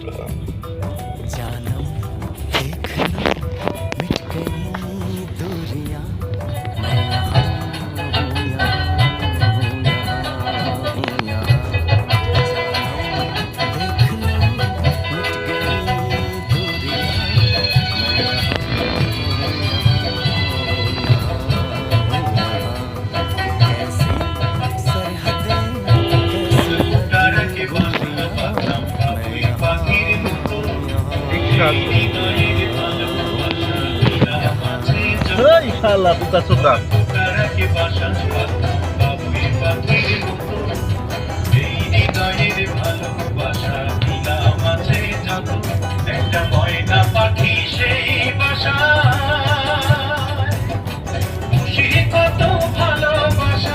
जानम देख लो मिट गई दूरियां मैं यहाँ हूँ यहाँ हूँ यहाँ हूँ यहाँ जानम देख लो मिट गई दूरियां मैं यहाँ कैसी सरहदें कैसी लगी गोलियां मैं यहाँ এই শালা বুকা চোদা ভালোবাসা